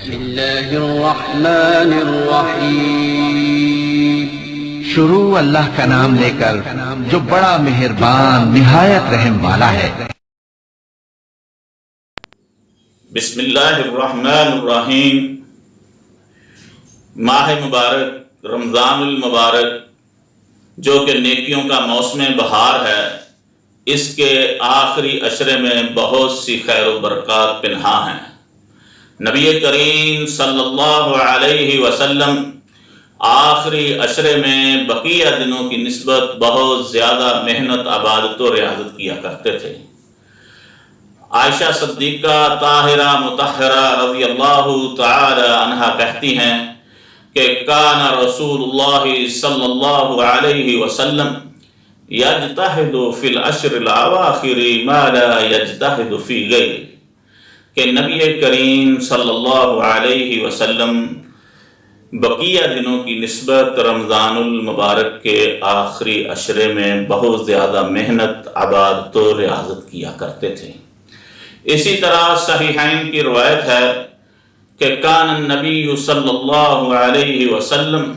بسم اللہ الرحمن الرحیم۔ شروع اللہ کا نام لے کر جو بڑا مہربان نہایت رحم والا ہے۔ بسم اللہ الرحمن الرحیم۔ ماہ مبارک رمضان المبارک جو کہ نیکیوں کا موسم بہار ہے، اس کے آخری عشرے میں بہت سی خیر و برکات پنہاں ہیں۔ نبی کریم صلی اللہ علیہ وسلم آخری عشرے میں بقیہ دنوں کی نسبت بہت زیادہ محنت، عبادت و ریاضت کیا کرتے تھے۔ عائشہ صدیقہ طاہرہ مطہرہ رضی اللہ تعالی عنہا کہتی ہیں کہ کان رسول اللہ صلی اللہ علیہ وسلم یجتہد فی العشر الاواخر ما لا یجتہد فی غیرہ، کہ نبی کریم صلی اللہ علیہ وسلم بقیہ دنوں کی نسبت رمضان المبارک کے آخری عشرے میں بہت زیادہ محنت، عبادت و ریاضت کیا کرتے تھے۔ اسی طرح صحیحین کی روایت ہے کہ کان النبی صلی اللہ علیہ وسلم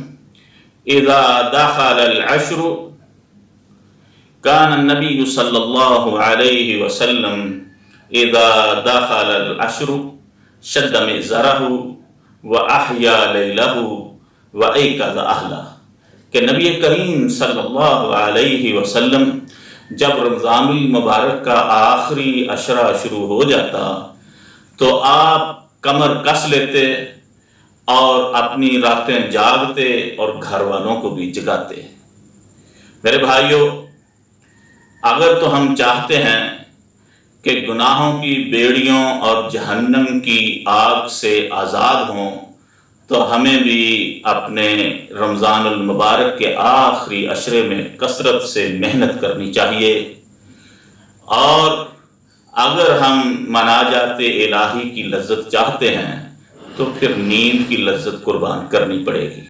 اذا دخل العشر کان النبی صلی اللہ علیہ وسلم اذا دخل العشر شد مئزرہ واحیا لیلہ وایقظ اہلہ، کہ نبی کریم صلی اللہ علیہ وسلم جب رمضان المبارک کا آخری عشرہ شروع ہو جاتا تو آپ کمر کس لیتے اور اپنی راتیں جاگتے اور گھر والوں کو بھی جگاتے۔ میرے بھائیوں، اگر تو ہم چاہتے ہیں کہ گناہوں کی بیڑیوں اور جہنم کی آگ سے آزاد ہوں تو ہمیں بھی اپنے رمضان المبارک کے آخری عشرے میں کثرت سے محنت کرنی چاہیے، اور اگر ہم مناجات الہی کی لذت چاہتے ہیں تو پھر نیند کی لذت قربان کرنی پڑے گی۔